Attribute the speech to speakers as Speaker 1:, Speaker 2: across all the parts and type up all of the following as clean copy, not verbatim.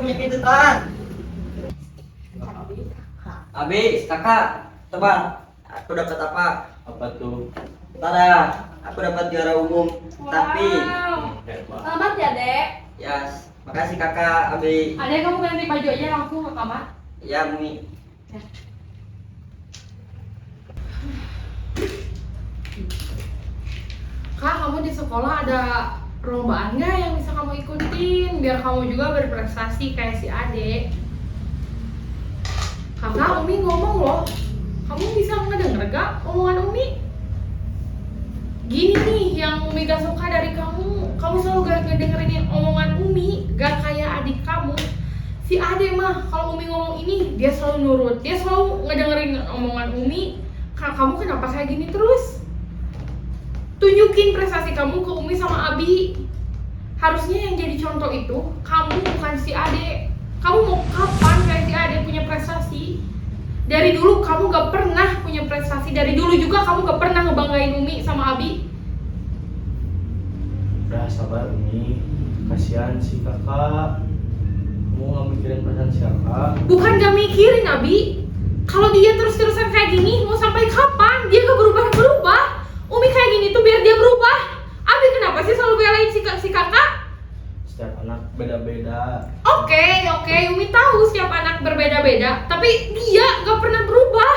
Speaker 1: punya itu tan. Abi, kakak, tebak. Aku dapat apa?
Speaker 2: Apa tuh?
Speaker 1: Tada, aku dapat juara umum. Tapi,
Speaker 3: Selamat ya, Dek.
Speaker 1: yes, makasih kakak, Abi.
Speaker 3: Adek, kamu ganti baju aja langsung ke kamar.
Speaker 1: Ya, Mumi.
Speaker 3: Kak, kamu di sekolah ada perlombaan nggak yang bisa kamu ikutin? Biar kamu juga berprestasi kayak si Ade. Kakak, Umi ngomong loh. Kamu bisa ngedenger gak omongan Umi? Gini nih, yang Umi gak suka dari kamu. Kamu selalu gak ngedengerin omongan Umi. Gak kayak adik kamu. Si Ade mah, kalau Umi ngomong ini, dia selalu nurut. Dia selalu ngedengerin omongan Umi. Kak, kamu kenapa kayak gini terus? Tunjukin prestasi kamu ke Umi sama Abi. Harusnya yang jadi contoh itu kamu, bukan si Ade. Kamu mau kapan kayak si Ade punya prestasi? Dari dulu kamu gak pernah punya prestasi. Dari dulu juga kamu gak pernah ngebanggain Umi sama Abi.
Speaker 2: Udah sabar Umi, kasihan si kakak. Kamu nggak mikirin perasaan si kakak?
Speaker 3: Bukan gak mikirin, Abi. Kalau dia terus-terusan kayak gini, mau sampai kapan? Dia gak berubah-berubah. Umi kayak gini tuh biar dia berubah. Abi kenapa sih selalu belain si kakak?
Speaker 2: Setiap anak beda-beda.
Speaker 3: Oke, Umi tahu setiap anak berbeda-beda, tapi dia gak pernah berubah.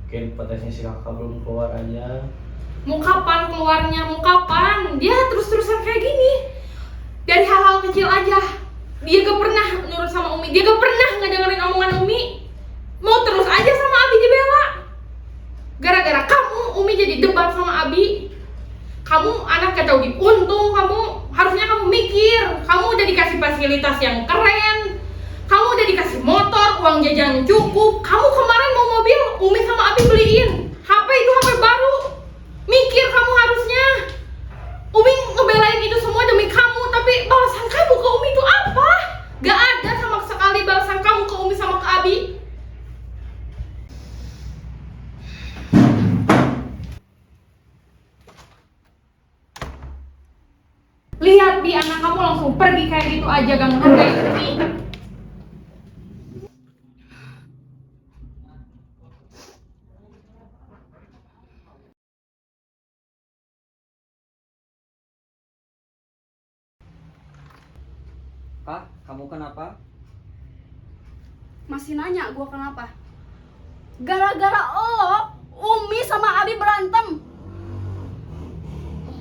Speaker 2: Mungkin potensi si kakak belum keluar aja.
Speaker 3: Mau kapan keluarnya? Mau kapan? Dia terus-terusan kayak gini. Dari hal-hal kecil aja. Dia gak pernah nurut sama Umi. Dia gak pernah ngedengerin omongan Umi. Mau terus aja sama Abi dibela. Gara-gara kamu, Umi jadi debat sama Abi. Kamu anak gak tau diuntung, kamu harusnya kamu mikir. Kamu udah dikasih fasilitas yang keren. Kamu udah dikasih motor, uang jajan cukup. Kamu kemarin mau mobil, Umi sama Abi beliin. HP itu HP baru. Mikir kamu harusnya. Umi ngebelain itu semua demi kamu, tapi balasan kamu ke Umi itu apa? Gak ada sama sekali balasan kamu ke Umi sama ke Abi. Lihat Bi, anak kamu langsung pergi kayak gitu aja, gak menghargai Umi.
Speaker 1: Kak, kamu kenapa?
Speaker 4: Masih nanya gue kenapa? Gara-gara lo, Umi sama Abi berantem.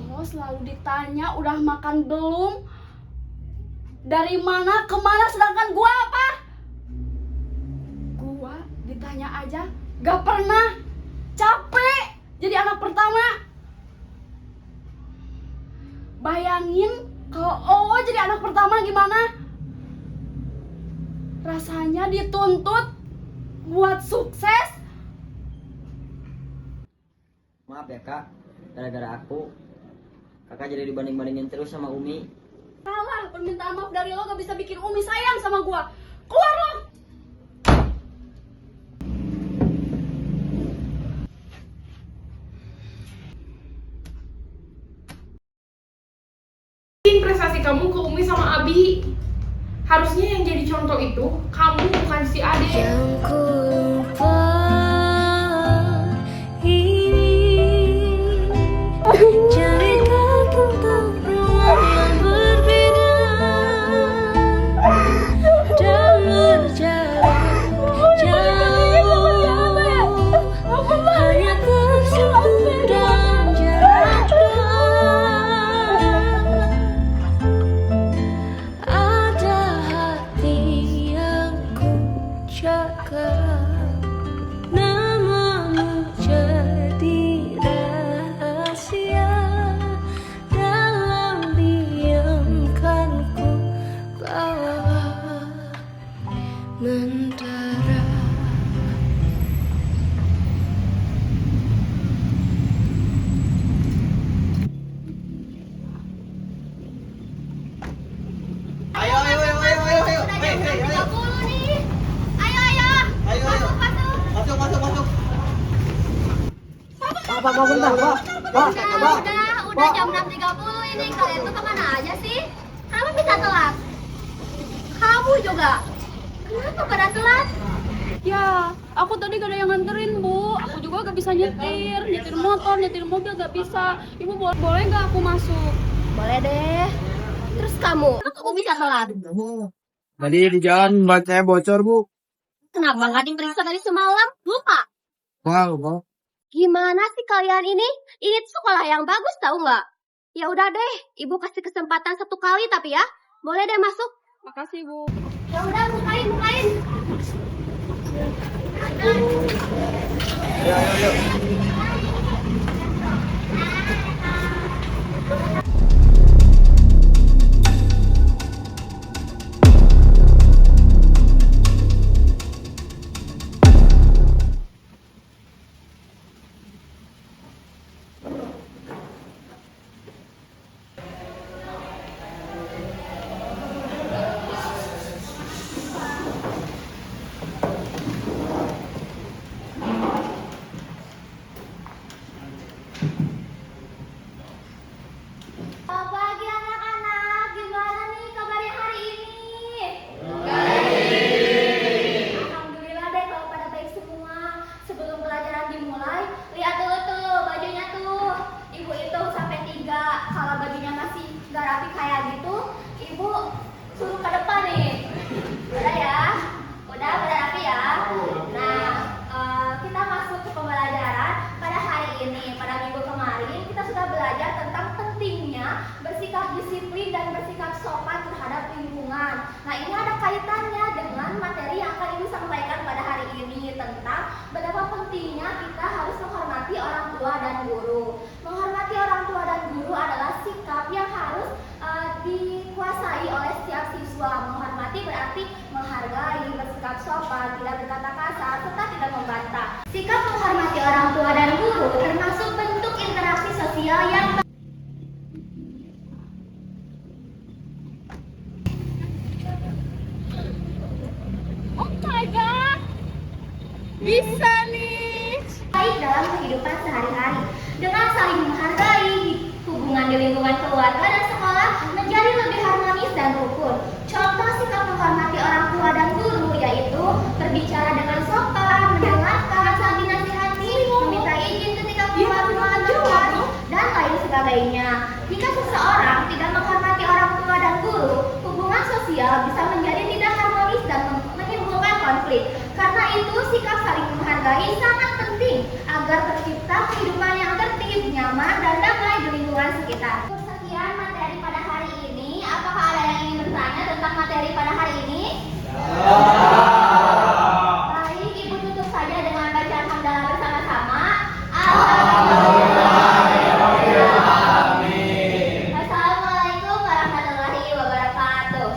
Speaker 4: Lo selalu ditanya udah makan belum? Dari mana ke mana, sedangkan gue apa? Gue ditanya aja gak pernah. Capek jadi anak pertama. Bayangin kalau lo jadi anak pertama gimana? Rasanya dituntut buat sukses.
Speaker 1: Maaf ya kak, gara-gara aku kakak jadi dibanding-bandingin terus sama Umi.
Speaker 4: Salah, permintaan maaf dari lo gak bisa bikin Umi sayang sama gua. Keluar lo!
Speaker 3: Prestasi kamu ke Umi sama Abi. Harusnya yang jadi contoh itu kamu, bukan si Ade.
Speaker 5: Yang ku lupa ini cerita tentang rumah yang berbeda dan berjarak jauh, hanya tersentuh dan jarak dekat. Ada hati yang ku jaga, namamu jadi rahasia. Dalam diam kan ku bawa mentara.
Speaker 1: Ayo. Hei, ayo.
Speaker 4: nih. Ayo.
Speaker 1: Ayo. Masuk. Pak, bentar, Pak.
Speaker 4: Udah jam 6.30 ini. Kalian tuh kemana aja sih? Kenapa bisa telat? Kamu juga. Kenapa pada telat? Ya, aku tadi gak ada yang nganterin, Bu. Aku juga gak bisa nyetir motor, nyetir mobil gak bisa. Ibu boleh gak aku masuk?
Speaker 6: Boleh deh. Terus kamu bisa telat?
Speaker 2: Tadi di jalan bacanya bocor, Bu.
Speaker 6: Kenapa nggak diperiksa dari semalam? Lupa.
Speaker 2: Wah, lupa.
Speaker 6: Gimana sih kalian ini? Ini tuh sekolah yang bagus tahu nggak? Ya udah deh, ibu kasih kesempatan 1 kali tapi ya. Boleh deh masuk.
Speaker 4: Makasih, Bu.
Speaker 6: Ya udah bukain. Selamat pagi anak-anak. Gimana nih kabarnya hari ini? Alhamdulillah deh kalau pada baik semua. Sebelum pelajaran dimulai, lihat dulu tuh bajunya tuh. Ibu itu sampai 3. Kalau bajunya masih gak rapi kayak gitu, ibu suruh ke depan nih. Udah ya? Udah rapi ya? Nah, kita masuk ke pembelajaran pada hari ini. Pada minggu kemarin kita sudah belajar tentang pentingnya bersikap disiplin dan bersikap sopan terhadap lingkungan. Nah, ini ada kaitannya dengan materi yang akan ibu sampaikan pada hari ini tentang betapa pentingnya kita harus menghormati orang tua dan guru. Menghormati orang tua dan guru adalah sikap yang harus dikuasai oleh setiap siswa. Menghormati berarti menghargai, bersikap sopan, tidak berkata kasar, serta tidak membantah. Sikap menghormati orang tua dan guru termasuk bentuk interaksi sosial yang
Speaker 4: Oh my God. Bisa nih.
Speaker 6: baik dalam kehidupan sehari-hari. Dengan saling menghargai, hubungan di lingkungan keluarga dan sekolah menjadi lebih harmonis dan rukun. Contoh sikap menghormati orang tua dan guru yaitu berbicara dengan sopan, mendengarkan saat dinasihati, meminta izin ketika keluar ruangan kelas, dan lain sebagainya. Jika seseorang tidak menghormati orang tua dan guru, hubungan sosial bisa menjadi tidak harmonis dan menimbulkan konflik. Karena itu, sikap saling menghargai sangat penting agar tercipta kehidupan yang tertib, nyaman, dan damai di lingkungan sekitar. Sekian materi pada hari ini. Apakah ada yang ingin bertanya tentang materi pada hari ini? Baik, ibu tutup saja dengan bacaan hamdalah bersama-sama. Assalamualaikum warahmatullahi wabarakatuh.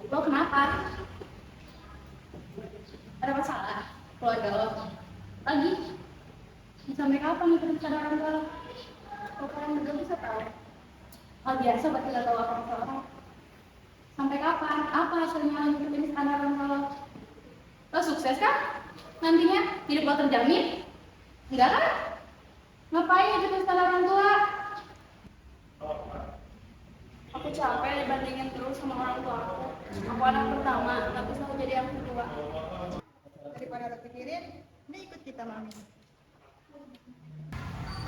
Speaker 4: Lo kenapa? Ada masalah? Keluarga lo? Lagi? Sampai kapan nih terus ada orang tua lo? Kalau kalian berdua bisa tahu? Hal biasa berarti gak tahu apa-apa. Sampai kapan? Apa hasilnya lo ngikutin standar orang tua lo? Lo sukses kan? Nantinya hidup lo terjamin? Enggak kan? Ngapain ngikutin standar orang tua? Aku capek dibandingin terus sama orang tua aku. Aku anak pertama, gak bisa jadi yang kedua.
Speaker 7: Daripada lo pikirin, ini ikut kita mami.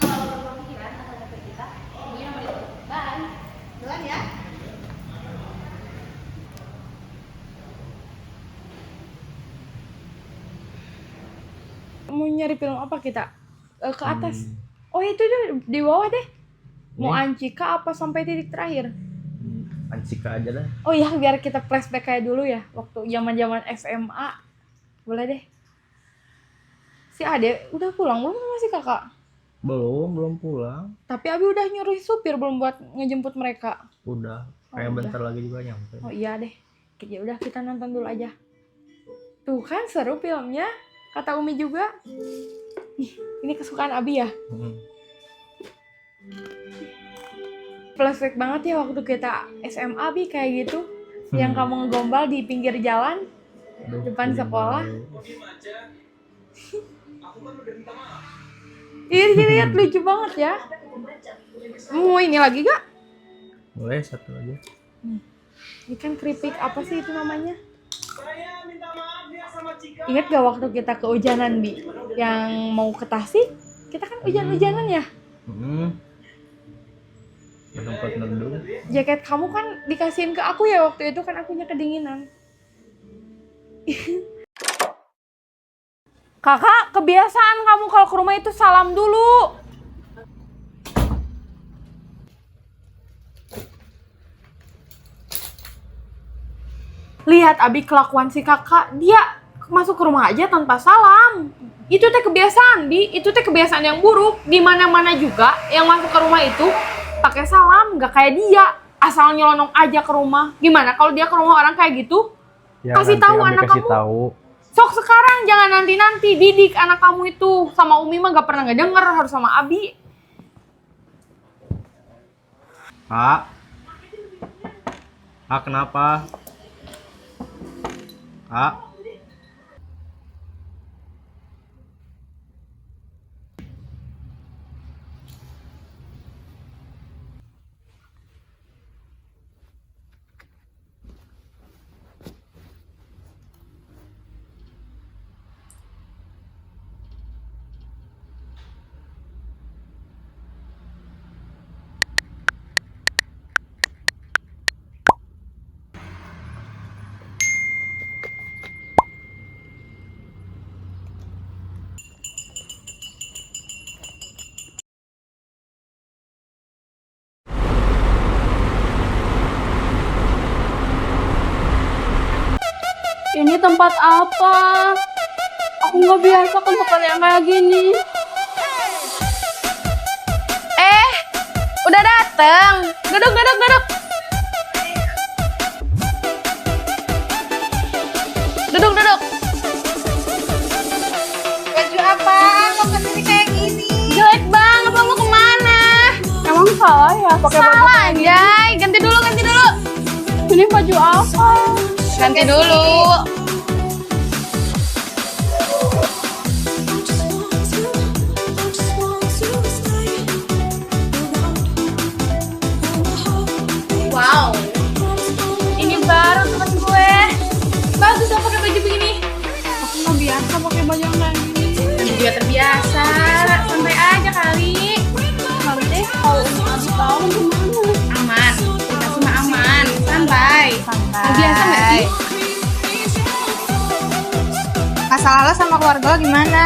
Speaker 4: Kalau lo berpikiran atau dapet kita, ibunya nomor itu. Bye.
Speaker 7: Duluan ya.
Speaker 3: Mau nyari film apa kita? Ke atas. Oh itu tuh di bawah deh. Mau Ancika apa sampai titik terakhir?
Speaker 2: Ancika aja lah.
Speaker 3: Oh iya, biar kita flashback kayak dulu ya, waktu zaman-zaman SMA. Boleh deh. Si Ade udah pulang belum sama si kakak?
Speaker 2: Belum pulang.
Speaker 3: Tapi Abi udah nyuruh supir belum buat ngejemput mereka.
Speaker 2: Udah.
Speaker 3: Oh,
Speaker 2: Kayak
Speaker 3: udah.
Speaker 2: bentar lagi juga nyampe.
Speaker 3: Oh iya deh. Ya udah kita nonton dulu aja. Tuh kan seru filmnya. Kata Umi juga. Ih, ini kesukaan Abi ya? Flashback banget ya waktu kita SMA, Bi, kayak gitu. Yang kamu ngegombal di pinggir jalan depan sekolah. Iya, lihat lucu banget ya. Mau ini lagi gak?
Speaker 2: Boleh, satu aja.
Speaker 3: Ini kan keripik apa sih itu namanya? Ingat gak waktu kita kehujanan, Bi? Yang mau ke Tasik? Kita kan hujan-hujanan ya?
Speaker 2: Tempat nendung.
Speaker 3: Jaket kamu kan dikasihin ke aku ya waktu itu, kan akunya kedinginan. Kakak, kebiasaan kamu kalau ke rumah itu salam dulu. Lihat Abi kelakuan si kakak, dia masuk ke rumah aja tanpa salam. Itu teh kebiasaan, Bi. Itu teh kebiasaan yang buruk. Di mana-mana juga yang masuk ke rumah itu pakai salam, nggak kayak dia. Asal nyelonong aja ke rumah. Gimana kalau dia ke rumah orang kayak gitu?
Speaker 2: Ya,
Speaker 3: kasih tahu anak
Speaker 2: kasih
Speaker 3: kamu.
Speaker 2: Tahu.
Speaker 3: Sok sekarang, jangan nanti-nanti. Didik anak kamu itu. Sama Umi mah gak pernah ngedenger, harus sama Abi.
Speaker 2: Kak, kenapa? Kak,
Speaker 4: Ini tempat apa? Aku nggak biasa ke tempat yang kayak gini.
Speaker 3: Udah dateng. Duduk. Duduk.
Speaker 7: Baju apaan? Kok kesini kayak gini?
Speaker 3: Jelek banget, lo mau kemana?
Speaker 4: Emang salah ya pakai baju?
Speaker 3: Salah, Jay. Ganti dulu.
Speaker 4: Ini baju apa?
Speaker 3: Ganti dulu. Wow, ini baru teman gue. Bagus lo pakai baju begini.
Speaker 4: Aku nggak biasa pakai baju yang kayak gini.
Speaker 3: Nanti juga terbiasa. Santai aja kali.
Speaker 4: Nanti kalau Umi Abi tahu gimana?
Speaker 3: Aman. Kita semua aman. Santai. Mau biasa nggak sih?
Speaker 7: Masalah lo sama keluarga lo gimana?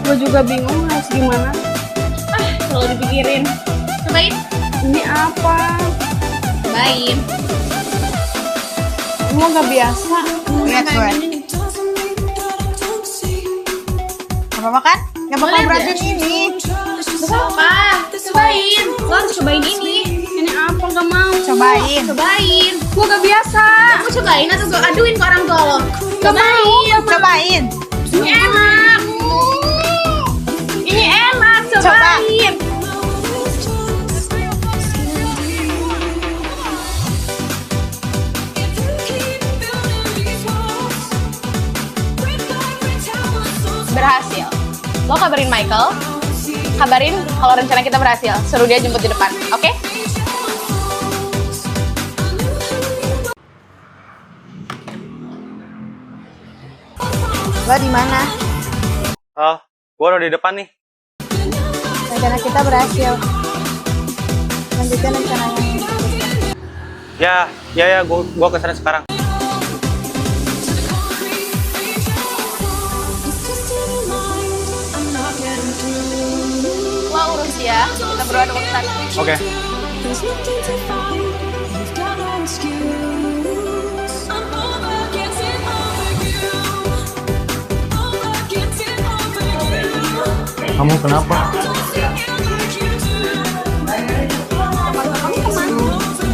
Speaker 4: Gue juga bingung harus gimana.
Speaker 3: Kalau dipikirin. Cobain.
Speaker 4: Ini apa?
Speaker 3: Cobain.
Speaker 4: Gue nggak biasa.
Speaker 7: Lihat gue. Gak apa-apa kan? Gak bakal
Speaker 3: Boleh
Speaker 7: beracun
Speaker 3: deh.
Speaker 7: ini.
Speaker 3: Gak apa-apa. Cobain. Lo harus cobain ini.
Speaker 4: Ini apa? Gak mau.
Speaker 7: Cobain.
Speaker 3: Cobain.
Speaker 4: Gue gak biasa.
Speaker 3: Kamu cobain atau gue aduin ke orang tua lo?
Speaker 7: Cobain.
Speaker 3: Ini enak. Ini enak. Cobain. Berhasil. Lo kabarin Michael. Kabarin kalau rencana kita berhasil. Suruh dia jemput di depan. Oke?
Speaker 7: Lo di mana?
Speaker 2: Gua udah di depan nih.
Speaker 7: Rencana kita berhasil. Lanjutkan rencananya.
Speaker 2: Ya, gua kesana sekarang.
Speaker 3: Lo urus ya. Kita berdua ada urusan.
Speaker 2: Oke. Kamu kenapa?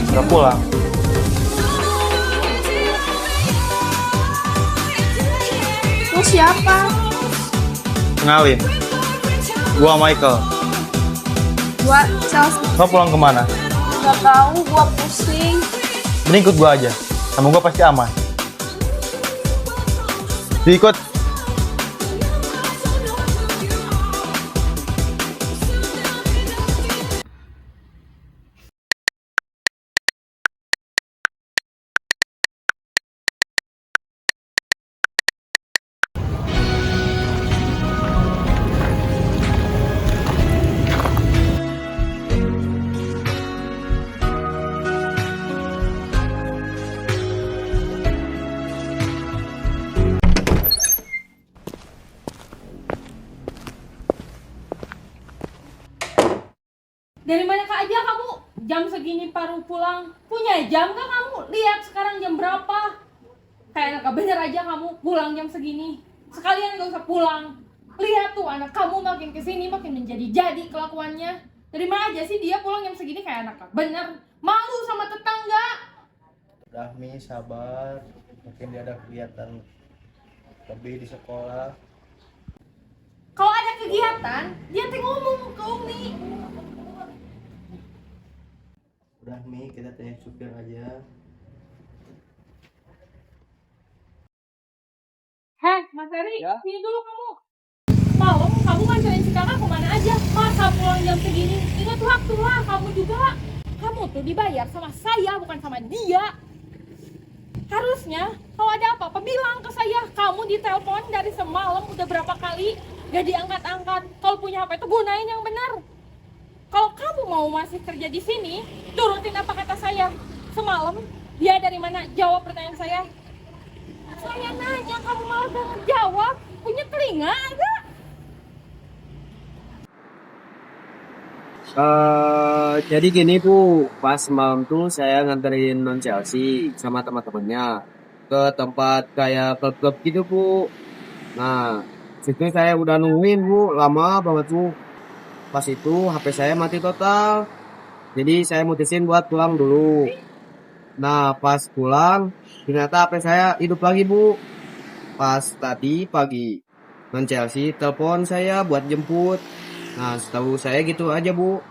Speaker 2: Udah pulang.
Speaker 4: Lu siapa?
Speaker 2: Kenalin, gua Michael.
Speaker 8: Gua Chelsea.
Speaker 2: Kau pulang kemana?
Speaker 8: Gak tahu, gua pusing.
Speaker 2: Mending ikut gua aja, sama gua pasti aman. Ikut.
Speaker 3: Dari mana Kak aja kamu jam segini baru pulang? Punya jam gak kamu? Lihat sekarang jam berapa? Kayak gak bener aja kamu pulang jam segini. Sekalian gak usah pulang. Lihat tuh anak kamu makin kesini makin menjadi-jadi kelakuannya. Dari mana aja sih dia pulang jam segini kayak anak gak bener? Malu sama tetangga.
Speaker 2: Udah Mi, sabar. Mungkin dia ada kegiatan lebih di sekolah.
Speaker 3: Kalau ada kegiatan, dia tuh ngomong ke Umi.
Speaker 2: Udah Mi, kita tanya supir aja.
Speaker 3: Heh, Mas Eri, sini dulu kamu. Malam kamu nganterin si kakak kemana aja? Masa pulang jam segini? Ingat waktu lah, kamu juga. Kamu tuh dibayar sama saya, bukan sama dia. Harusnya, kalau ada apa-apa bilang ke saya. Kamu ditelepon dari semalam udah berapa kali, gak diangkat-angkat. Kalau punya HP itu gunain yang benar. Kalau kamu mau masih kerja di sini, turutin apa kata saya. Semalam, dia dari mana? Jawab pertanyaan saya. Saya nanya, kamu malah gak ngejawab. Punya telinga agak?
Speaker 9: Jadi gini Bu, pas malam tuh saya nganterin non Chelsea sama teman-temannya ke tempat kayak klub-klub gitu Bu. Nah, situ saya udah nungguin Bu, lama banget Bu. Pas itu HP saya mati total. Jadi saya mutusin buat pulang dulu. Nah, pas pulang ternyata HP saya hidup lagi Bu. Pas tadi pagi non Chelsea telepon saya buat jemput. Nah, setahu saya gitu aja Bu.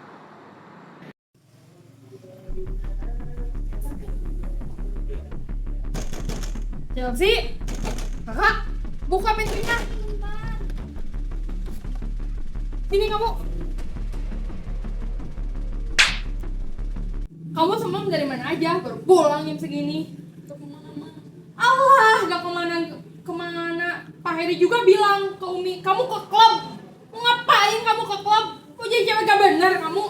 Speaker 3: Chelsea, kakak, buka pintunya. Sini kamu. Kamu semalam dari mana aja? Baru pulang jam segini. Allah, gak kemana. Pak Heri juga bilang ke Umi, kamu ke klub. Mau ngapain kamu ke klub? Mau jadi cewek gak bener kamu?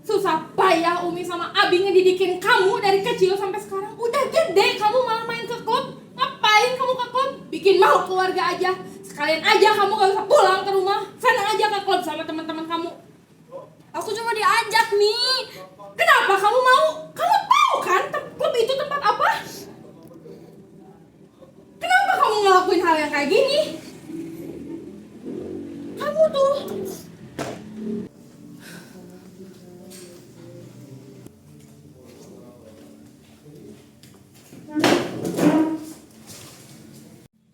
Speaker 3: Susah payah Umi sama Abi ngedidikin kamu dari kecil sampai sekarang. Udah gede kamu malah main ke klub. Ngapain kamu ke klub? Bikin malu keluarga aja. Sekalian aja kamu gak usah pulang ke rumah. Sana aja ke klub sama teman-teman kamu. Aku cuma diajak nih. Kenapa kamu mau? Kamu tahu kan klub itu tempat apa? Kenapa kamu ngelakuin hal yang kayak gini? Kamu tuh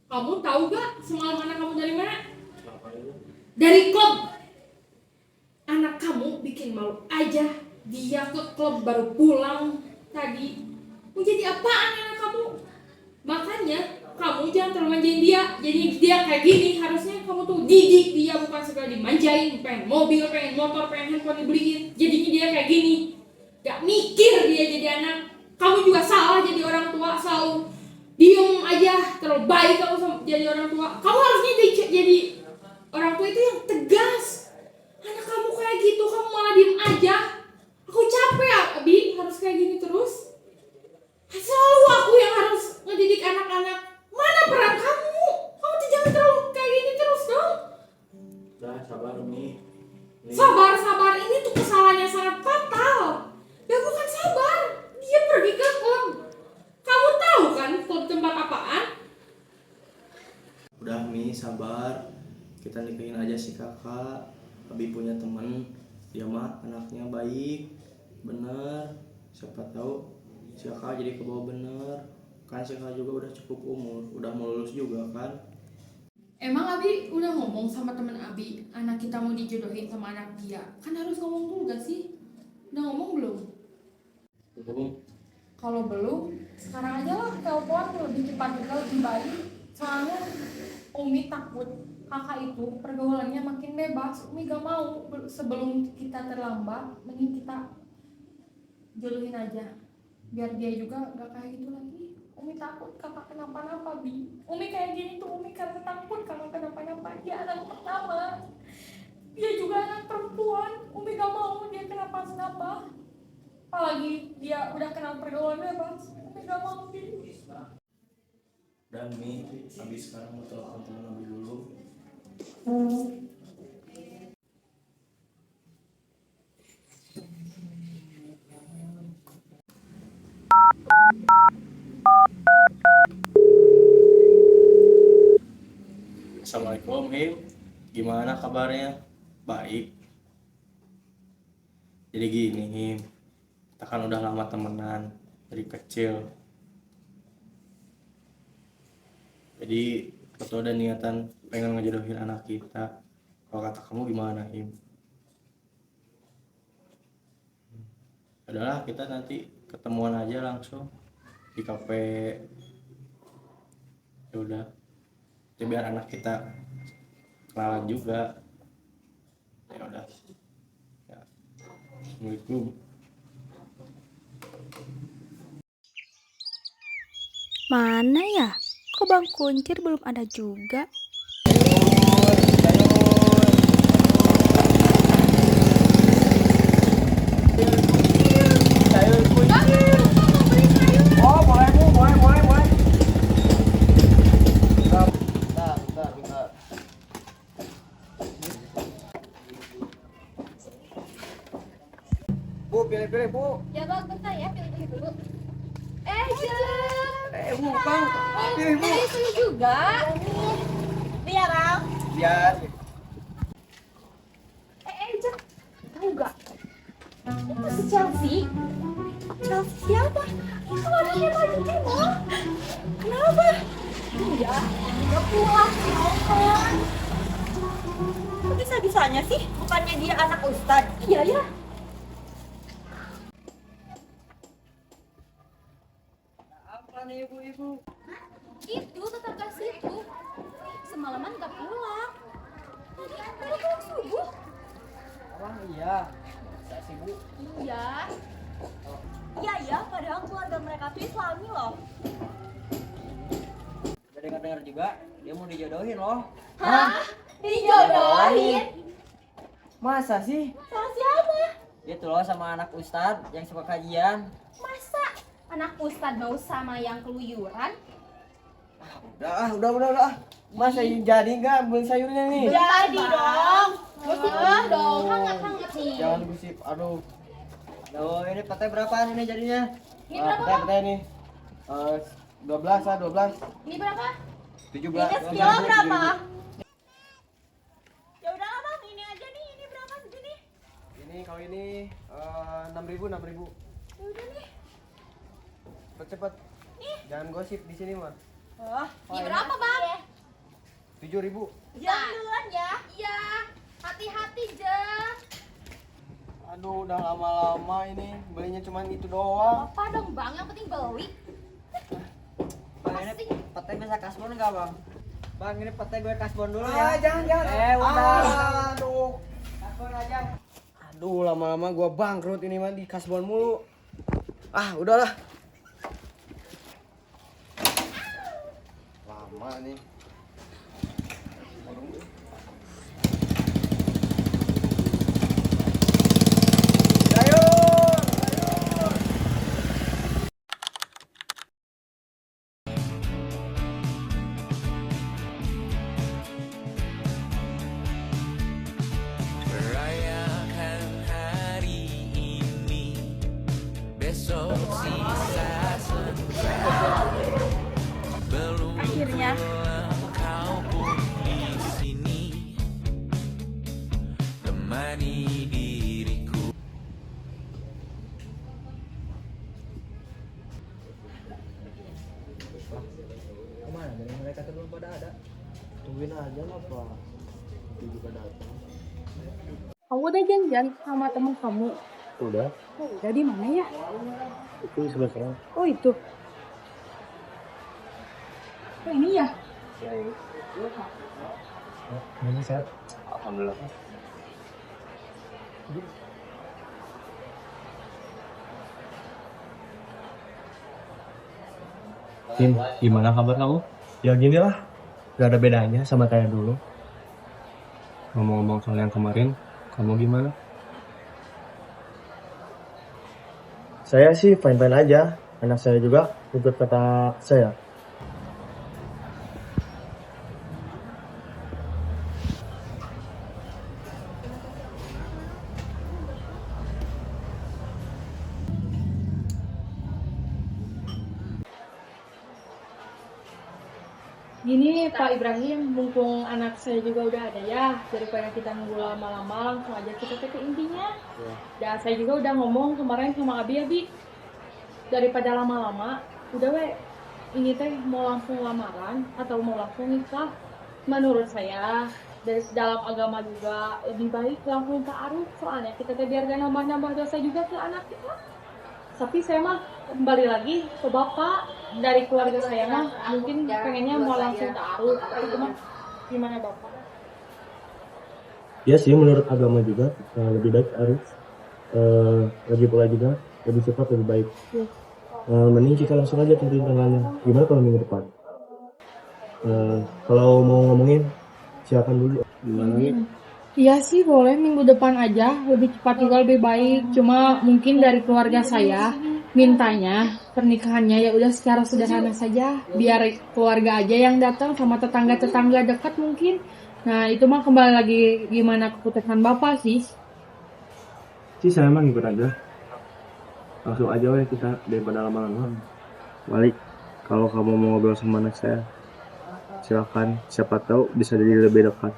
Speaker 3: kamu tahu gak semalam anak kamu dari mana? Dari klub. Anak kamu bikin malu aja. Dia ke klub baru pulang tadi. Mau jadi apaan anak kamu? Makanya kamu jangan terlalu manjain dia. Jadi dia kayak gini. Harusnya kamu tuh didik dia, bukan sekali dimanjain. Pengen mobil, pengen motor, pengen handphone dibeliin. Jadinya dia kayak gini. Gak mikir dia jadi anak. Kamu juga salah jadi orang tua. Selalu diem aja. Terlalu baik kamu jadi orang tua. Kamu harusnya jadi orang tua itu yang tegas. Anak kamu kayak gitu, kamu malah diem aja. Aku capek ya, Abi, harus kayak gini terus. Selalu aku yang harus ngedidik anak-anak. Mana peran kamu? Kamu tuh jangan terlalu kayak gini terus dong.
Speaker 2: Udah, sabar Mi.
Speaker 3: Sabar, ini tuh kesalahan yang sangat fatal. Ya bukan sabar, dia pergi ke klub. Kamu tahu kan klub tempat apaan?
Speaker 2: Udah Mi, sabar. Kita nikahin aja si kakak. Abi punya teman, dia mah anaknya baik, bener. Siapa tahu si kakak jadi kebawa bener. Kan si kakak juga udah cukup umur, udah mau lulus juga kan.
Speaker 3: Emang Abi udah ngomong sama temen Abi, anak kita mau dijodohin sama anak dia? Kan harus ngomong dulu gak sih? Udah ngomong belum?
Speaker 2: Belum.
Speaker 3: Kalau belum, sekarang aja lah telepon lebih cepat juga lebih baik. Soalnya Umi takut kakak itu pergaulannya makin bebas. Umi gak mau sebelum kita terlambat, mending kita jodohin aja. Biar dia juga gak kayak gitu lagi. Umi takut kakak kenapa-napa, Bi. Umi kayak gini tuh Umi karena takut kakak kenapa-napa. Dia anak pertama. Dia juga anak perempuan. Umi gak mau dia kenapa-napa. Apalagi dia udah kenal pergaulan bebas. Umi gak mau, Bi.
Speaker 2: Dan Mi, Abi sekarang mau telepon teman Abi dulu. Assalamualaikum Him, gimana kabarnya? Baik. Jadi gini Him, kita kan udah lama temenan dari kecil. Jadi aku ada niatan pengen ngejodohin anak kita. Kalau kata kamu gimana Him? Adalah kita nanti ketemuan aja langsung di kafe. Ya udah. Ya biar anak kita kenalan juga. Ya udah. Ya. Assalamualaikum.
Speaker 5: Mana ya? Kok Bang Kuncir belum ada juga?
Speaker 9: Oh, boleh Bu, boleh. Bentar. Bu, pilih-pilih Bu.
Speaker 6: Ya bang, bentar ya, pilih-pilih dulu.
Speaker 9: Bu, Bang. Pilih Bu.
Speaker 6: Pilih juga. Iya bang.
Speaker 9: Biar.
Speaker 6: Jeng, tahu gak? Itu si Chelsea. Chelsea siapa? Itu anaknya Pak Cimol. Kenapa? Iya, udah pulang sih nonton. Kok bisa-bisanya sih? Bukannya dia anak Ustadz? Iya ya.
Speaker 9: Apa nih ibu-ibu?
Speaker 6: Itu tetangga situ. Semalaman gak pulang. Tadi baru pulang subuh.
Speaker 9: Orang iya. Saya sibuk.
Speaker 6: Iya. Iya ya, padahal keluarga mereka tuh Islami loh.
Speaker 1: Udah dengar-dengar juga dia mau dijodohin loh.
Speaker 6: Hah? Dijodohin?
Speaker 9: Masa sih?
Speaker 6: Sama siapa?
Speaker 1: Dia tuh loh sama anak ustadz yang suka kajian.
Speaker 6: Masa anak Ustadz mau sama yang keluyuran?
Speaker 9: Udah. Masa jadi nggak beli sayurnya nih?
Speaker 6: Jadi dong. Gosip dong, hangat-hangat nih.
Speaker 9: Jangan gosip, aduh.
Speaker 1: Loh, ini petai berapaan ini jadinya?
Speaker 6: Ini berapa, Bang?
Speaker 9: Petai nih. 12 lah, 12.
Speaker 6: Ini berapa?
Speaker 9: 17.
Speaker 6: Ini sekilo berapa? Ya udahlah bang, ini aja nih. Ini berapa segini?
Speaker 9: Ini kalau ini 6.000.
Speaker 6: Ya udah nih.
Speaker 9: Cepet. Jangan gosip di sini mah.
Speaker 6: Ini berapa bang?
Speaker 9: 7.000.
Speaker 6: Jangan duluan ya. Iya. Hati-hati Jeng.
Speaker 9: Aduh, udah lama-lama ini belinya cuman itu doang.
Speaker 6: Apa dong bang? Yang penting beli.
Speaker 1: Bang, ini petai bisa kasbon nggak bang? Bang, ini petai gue kasbon dulu ya.
Speaker 9: Jangan.
Speaker 1: Udah.
Speaker 9: Aduh.
Speaker 1: Kasbon aja.
Speaker 9: Aduh, lama-lama gua bangkrut ini mah di kasbon mulu. Udahlah. Lama nih.
Speaker 10: Merayakan hari ini, besok sisa senja. Belum
Speaker 6: Akhirnya.
Speaker 10: pulang kau pun di sini, temani diriku.
Speaker 1: Kemana? Dari mereka tuh belum pada ada.
Speaker 2: Tungguin aja lah Pak. Nanti juga datang.
Speaker 8: Kamu udah janjian sama temen kamu?
Speaker 2: Udah.
Speaker 8: Oh, udah di mana ya?
Speaker 2: Itu sebelah sana.
Speaker 8: Oh itu. Oh ini ya?
Speaker 2: Ini sehat. Alhamdulillah. Tim, gimana kabar kamu? Ya gini lah, gak ada bedanya sama kayak dulu. Ngomong-ngomong soal yang kemarin, kamu gimana? Saya sih fine-fine aja. Anak saya juga ikut kata saya.
Speaker 3: Gini Pak Ibrahim, mumpung anak saya juga udah ada ya, daripada kita nunggu lama-lama, langsung aja kita ke intinya. Dan saya juga udah ngomong kemarin sama Abi, daripada lama-lama, udah ini teh mau langsung lamaran atau mau langsung nikah. Menurut saya, dari dalam agama juga lebih baik langsung ta'aruf, soalnya kita teh biar gak nambah-nambah dosa juga ke anak kita. Tapi saya mah kembali lagi ke bapak, dari keluarga saya mah mungkin pengennya mau langsung ta'aruf. Itu mah gimana bapak?
Speaker 2: Ya sih, menurut agama juga lebih baik harus lagi pula juga lebih cepat lebih baik. Mending kita langsung aja tentuin tanggalnya. Gimana kalau minggu depan? Kalau mau ngomongin silakan dulu. Gimana nih?
Speaker 3: Iya sih boleh minggu depan aja, lebih cepat juga lebih baik. Cuma mungkin dari keluarga saya mintanya pernikahannya ya udah secara sederhana saja, biar keluarga aja yang datang sama tetangga-tetangga dekat mungkin. Nah itu mah kembali lagi gimana keputusan bapak sih.
Speaker 2: Sih saya emang ikut aja. Langsung aja weh kita daripada lama-lama. Balik, kalau kamu mau ngobrol sama anak saya, silakan. Siapa tahu bisa jadi lebih dekat.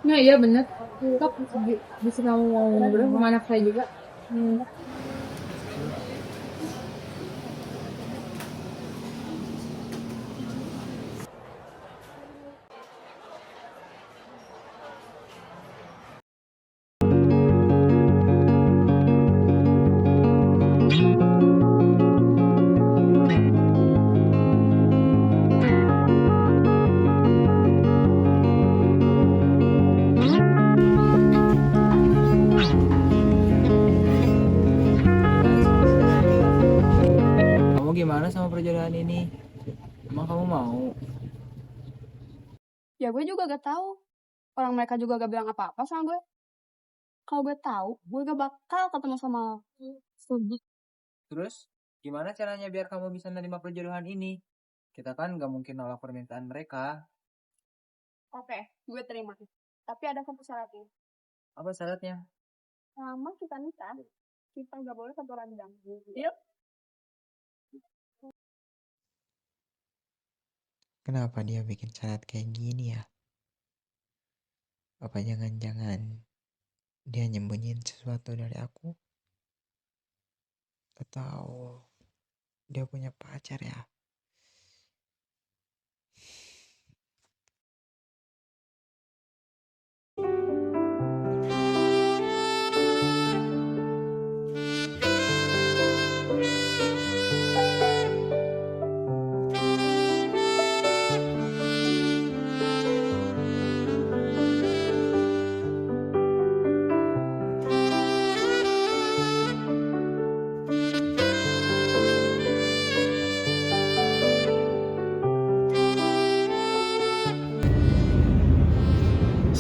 Speaker 3: Nah iya bener, kok bisa kamu mau ngobrol sama anak saya juga.
Speaker 1: Kamu gimana sama perjodohan ini? Emang kamu mau?
Speaker 8: Ya gue juga gak tahu. Orang mereka juga gak bilang apa-apa sama gue. Kalau gue tahu, gue gak bakal ketemu sama lo.
Speaker 1: Terus, gimana caranya biar kamu bisa menerima perjodohan ini? Kita kan gak mungkin nolak permintaan mereka.
Speaker 8: Oke, gue terima. Tapi ada satu syaratnya.
Speaker 1: Apa syaratnya?
Speaker 8: Selama kita nikah, kita gak boleh satu ranjang. Yuk.
Speaker 11: Kenapa dia bikin syarat kayak gini ya? Apa jangan-jangan dia nyembunyiin sesuatu dari aku? Atau dia punya pacar ya?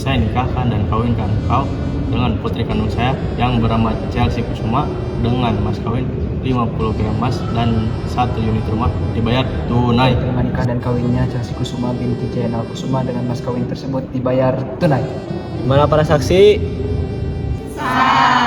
Speaker 2: Saya nikahkan dan kawinkan engkau dengan putri kandung saya yang bernama Chelsea Kusuma dengan mas kawin 50 gram emas dan 1 unit rumah dibayar tunai.
Speaker 12: Terima nikah dan kawinnya Chelsea Kusuma binti Jainal Kusuma dengan mas kawin tersebut dibayar tunai.
Speaker 2: Mana para saksi? Alhamdulillah.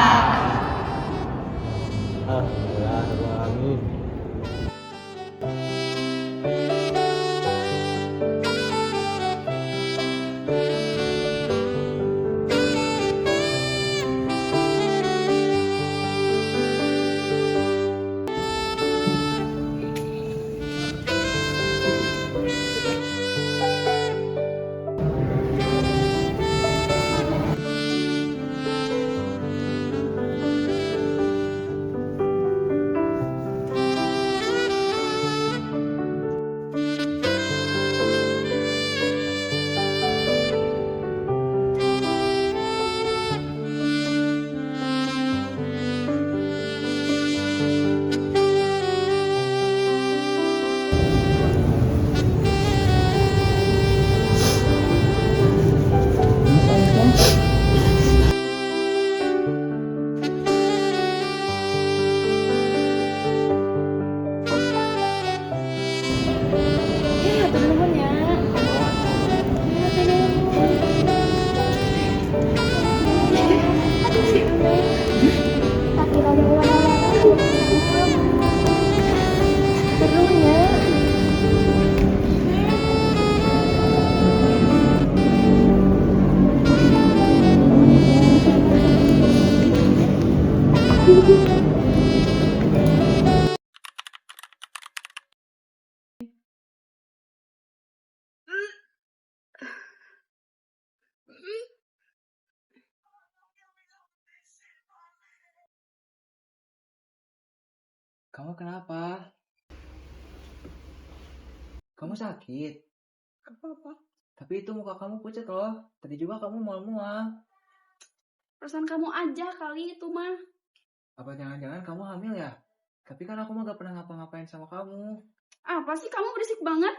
Speaker 12: Kamu kenapa? Kamu sakit?
Speaker 8: Apa-apa.
Speaker 12: Tapi itu muka kamu pucat loh. Tadi juga kamu mual-mual.
Speaker 8: Perasaan kamu aja kali itu mah.
Speaker 12: Apa jangan-jangan kamu hamil ya? Tapi kan aku mah gak pernah ngapa-ngapain sama kamu.
Speaker 8: Apa sih kamu berisik banget?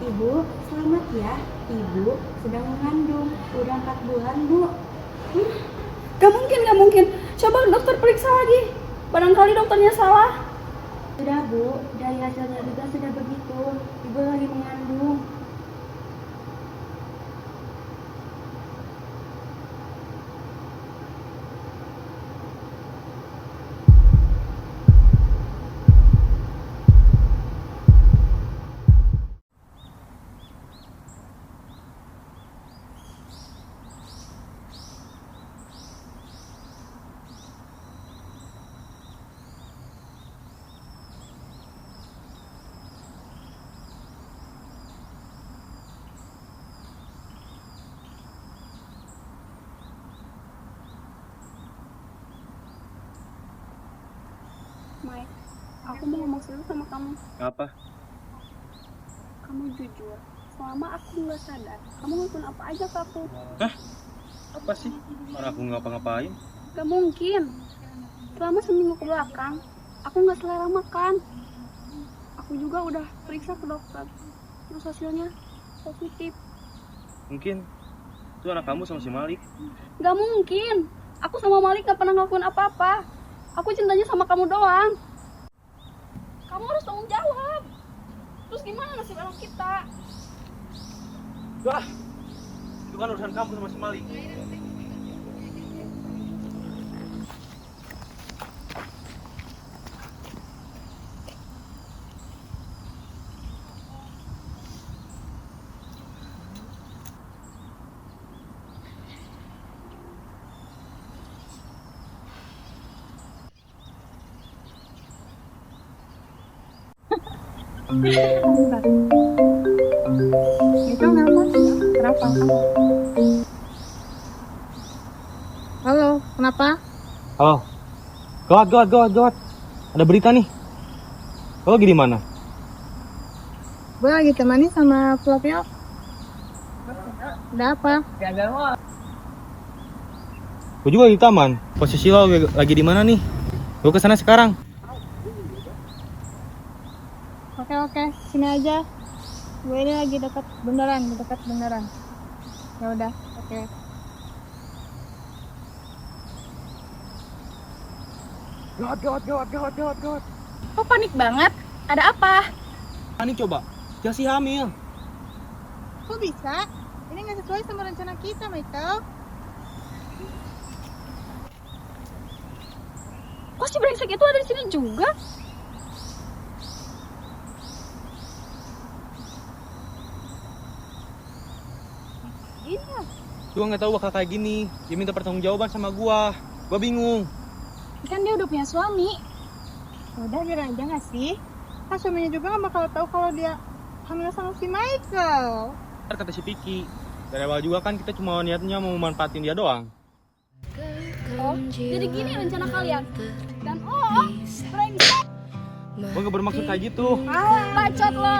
Speaker 13: Ibu, selamat ya. Ibu sedang mengandung. Udah 4 bulan, Bu.
Speaker 8: Gak mungkin. Coba dokter periksa lagi. Barangkali dokternya salah.
Speaker 13: Sudah, Bu. Dari hasilnya juga sudah begitu. Ibu lagi mengandung.
Speaker 8: Mike, aku mau ngomong serius sama kamu.
Speaker 2: Apa?
Speaker 8: Kamu jujur. Selama aku nggak sadar, kamu ngelakuin apa aja ke aku.
Speaker 2: Hah? Apa sih? Orang aku ngapa-ngapain?
Speaker 8: Gak mungkin. Selama seminggu ke belakang, aku nggak selera makan. Aku juga udah periksa ke dokter. Terus hasilnya positif.
Speaker 2: Mungkin itu anak kamu sama si Malik.
Speaker 8: Gak mungkin. Aku sama Malik gak pernah ngelakuin apa-apa. Aku cintanya sama kamu doang. Kamu harus tanggung jawab. Terus gimana nasib anak kita?
Speaker 2: Wah, itu kan urusan kamu sama si Malik.
Speaker 8: Itu kenapa? Halo, kenapa?
Speaker 2: Halo. Gawat. Ada berita nih. Lo lagi di mana?
Speaker 8: Gue lagi temani sama pelopnya. Ada apa?
Speaker 2: Gue juga di taman. Posisi lo lagi di mana nih? Gue kesana sekarang.
Speaker 8: Oke, sini aja. Gue ini lagi dekat beneran. Ya udah, oke.
Speaker 2: Gawat.
Speaker 8: Kok panik banget? Ada apa?
Speaker 2: Panik coba. Chelsea hamil.
Speaker 8: Kok bisa? Ini nggak sesuai sama rencana kita, Michael. Kok si brengsek itu ada di sini juga? Iya.
Speaker 2: Gue nggak tahu bakal kayak gini. Dia minta pertanggungjawaban sama gua bingung.
Speaker 8: Kan dia udah punya suami. Udah biarin aja nggak sih? Kan suaminya juga nggak bakal tahu kalau dia hamil sama si Michael.
Speaker 2: Ntar kata si Piki, dari awal juga kan kita cuma niatnya mau memanfaatin dia doang.
Speaker 8: Oh, jadi gini rencana kalian. Dan brengsek.
Speaker 2: Gue gak bermaksud kayak gitu.
Speaker 8: Bacot lo.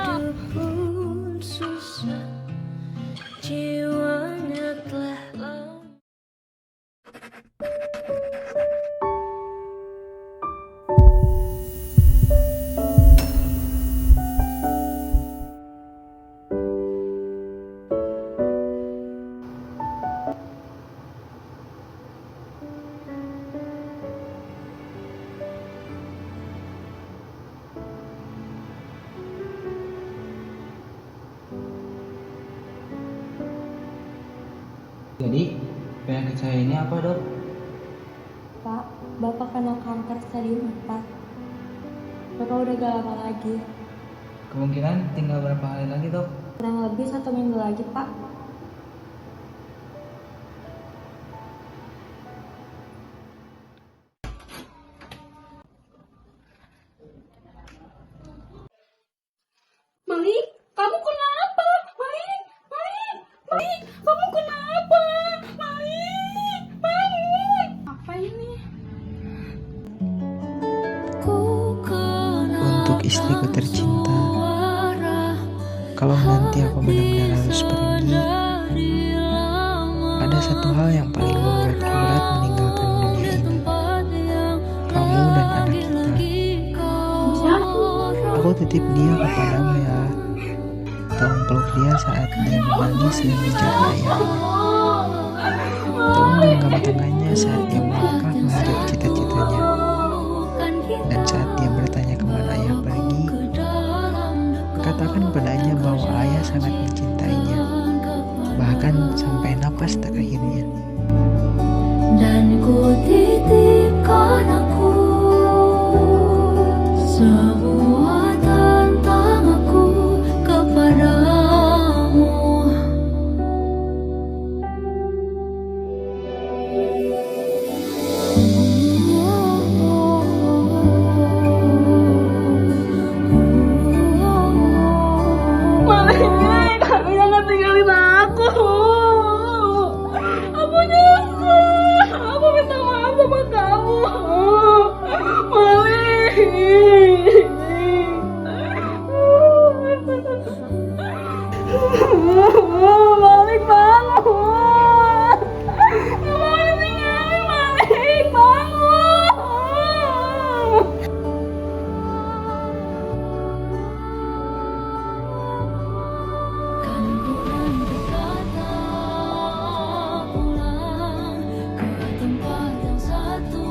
Speaker 10: Jiwanya telah
Speaker 12: Jadi, penyakit saya ini apa, Dok?
Speaker 13: Pak, Bapak kena kanker stadium 4. Bapak udah gak lama lagi.
Speaker 12: Kemungkinan tinggal berapa hari lagi, Dok?
Speaker 13: Kurang lebih 1 minggu lagi, Pak.
Speaker 3: Malik, kamu kenapa? Malik, Malik, Malik, kamu kenapa? Malik, bangun. Apa ini?
Speaker 11: Untuk istriku tercinta, kalau nanti aku benar-benar harus pergi, ada satu hal yang paling membuatku berat meninggalkan dunia ini. Kamu dan anak kita. Aku titip dia kepadamu ya. Tolong peluk dia saat dia menangis dan mencari ayahnya. Tolong genggam tangannya saat dia melangkah menuju cita-citanya. Dan saat dia bertanya kemana ayah pergi, katakan padanya bahwa ayah sangat mencintainya, bahkan sampai napas terakhirnya.
Speaker 14: Dan ku titipkan aku semua tentang aku kepadamu.
Speaker 3: Malik, kamu jangan tinggalin aku. Aku nyesel. Aku minta maaf sama kamu. Malik. Malik, bangun. Kamu boleh tinggalin Malik, bangun.
Speaker 14: Tempat yang satu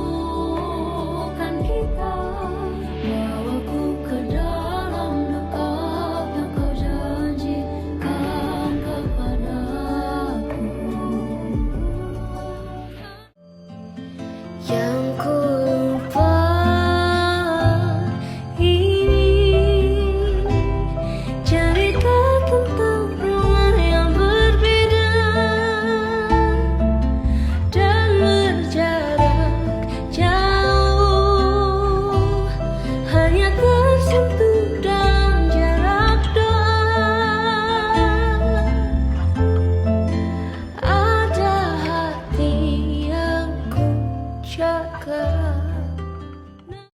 Speaker 14: kan kita, bawaku ke dalam dekap yang kau janjikan kepadaku. Yang ku lupa ini cerita tentang rumah yang berbeda dan berjarak jauh, hanya tersentuh dalam jarak doa. Ada hati yang ku jaga.